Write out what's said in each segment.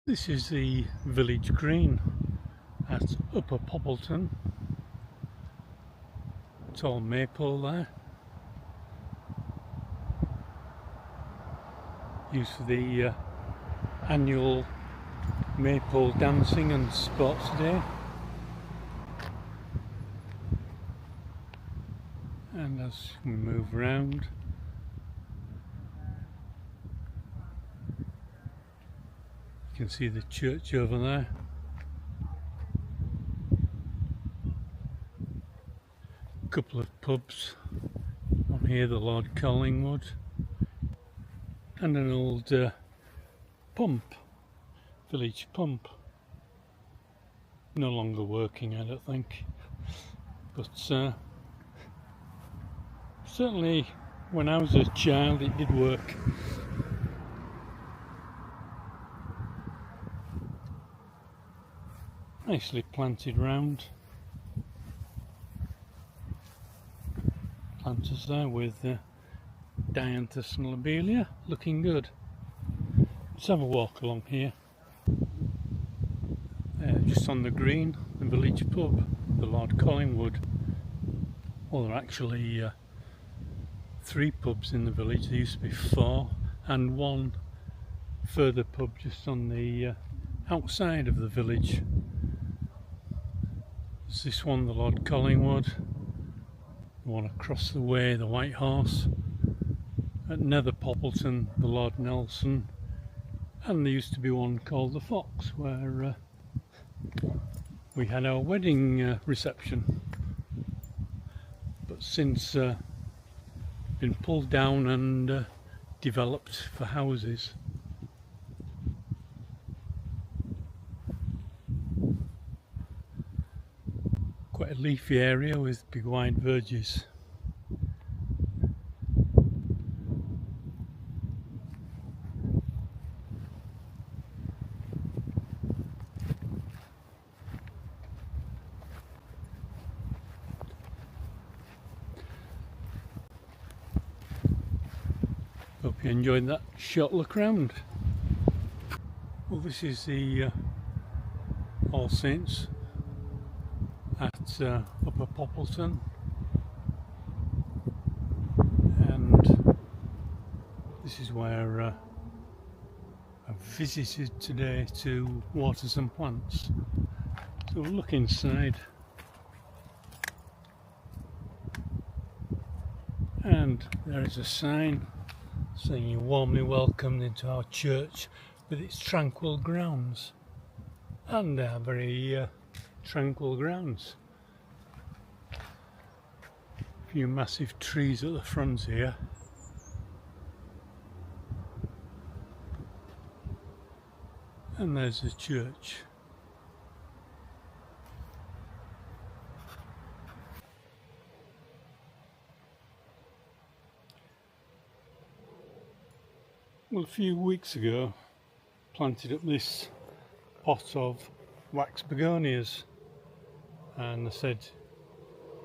This is the village green at Upper Poppleton. Tall maple there. Used for the annual maple dancing and sports day. And as we move around, you can see the church over there. A couple of pubs on here, the Lord Collingwood, and an old pump, village pump. No longer working, I don't think, but certainly when I was a child it did work. Nicely planted round. Planters there with dianthus and lobelia, looking good. Let's have a walk along here. Just on the green, the village pub, the Lord Collingwood. Well, there are actually 3 pubs in the village. There used to be 4, and one further pub just on the outside of the village. There's this one, the Lord Collingwood. The one across the way, the White Horse. At Nether Poppleton, the Lord Nelson. And there used to be one called the Fox, where we had our wedding reception. But since been pulled down and developed for houses. Quite a leafy area with big wide verges. Hope you enjoyed that short look round. Well, this is the All Saints at Upper Poppleton, and this is where I've visited today to water some plants. So we'll look inside, and there is a sign saying you're warmly welcomed into our church with its tranquil grounds. And they are very tranquil grounds. A few massive trees at the front here. And there's the church. Well, a few weeks ago, planted up this pot of wax begonias, and I said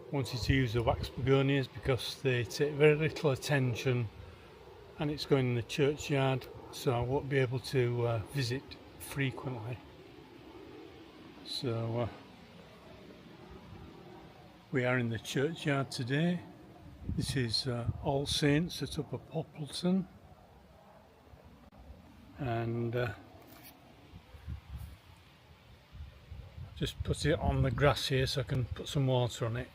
I wanted to use the wax begonias because they take very little attention, and it's going in the churchyard, so I won't be able to visit frequently. So we are in the churchyard today. This is All Saints at Upper Poppleton, and just put it on the grass here so I can put some water on it.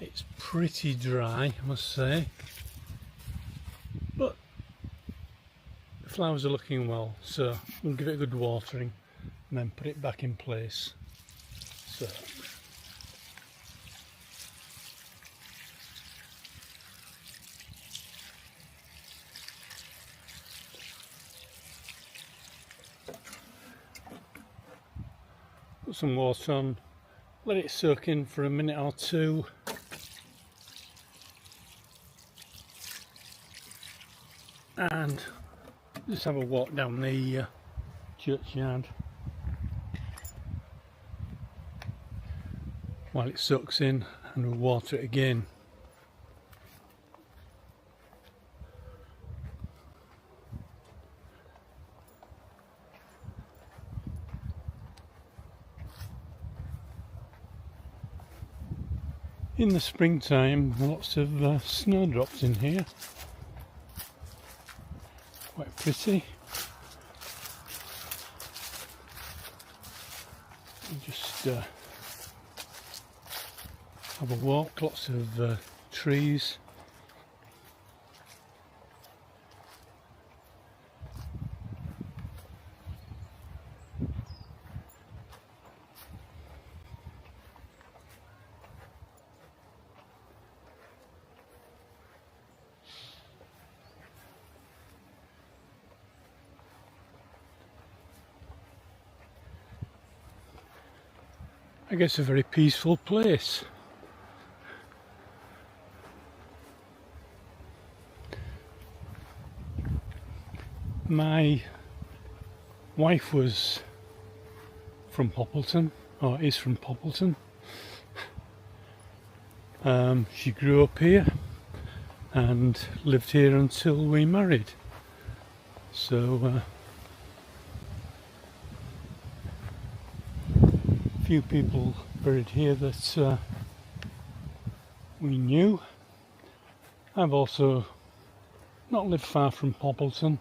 It's pretty dry, I must say, but the flowers are looking well, so we'll give it a good watering and then put it back in place. So put some water on, let it soak in for a minute or two, and just have a walk down the churchyard while it soaks in, and we'll water it again. In the springtime, lots of snowdrops in here. Quite pretty. And just have a walk, lots of trees. I guess a very peaceful place. My wife was from Poppleton, or is from Poppleton. She grew up here and lived here until we married. So few people buried here that we knew. I've also not lived far from Poppleton,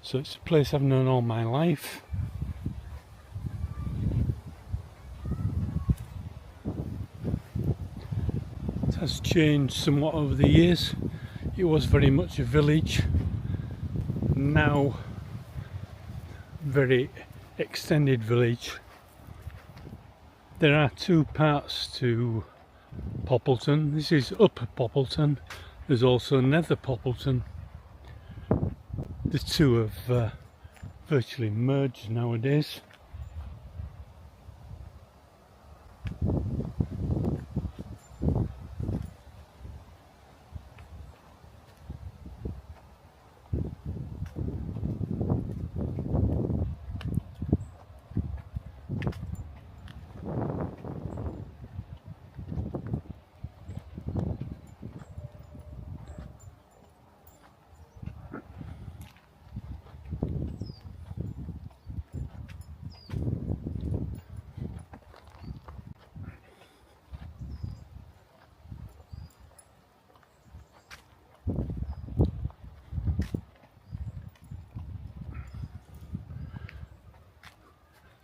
so it's a place I've known all my life. It has changed somewhat over the years. It was very much a village, now very extended village. There are two parts to Poppleton. This is Upper Poppleton. There's also Nether Poppleton. The two have virtually merged nowadays.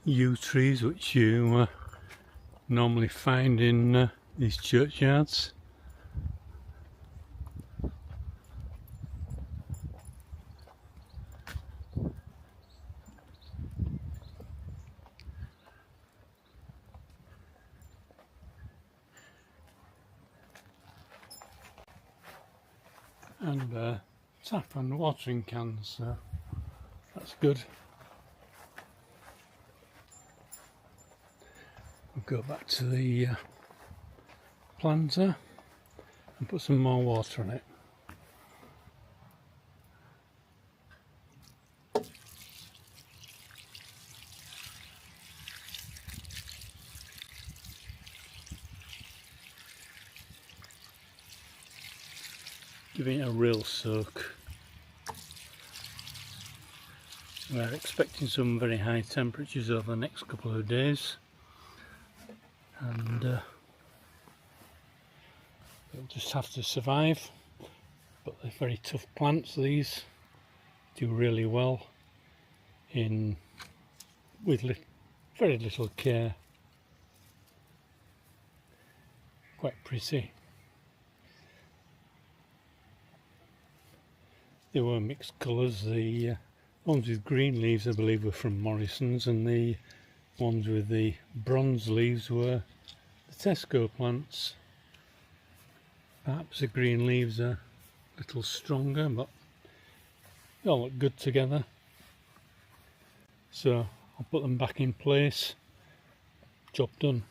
Yew trees, which you normally find in these churchyards. And tap and watering cans, so that's good. We'll go back to the planter and put some more water on it. Giving it a real soak. We're expecting some very high temperatures over the next couple of days, and it'll just have to survive. But they're very tough plants. These do really well with very little care. Quite pretty. They were mixed colours. The ones with green leaves I believe were from Morrison's, and the ones with the bronze leaves were the Tesco plants. Perhaps the green leaves are a little stronger, but they all look good together. So I'll put them back in place. Job done.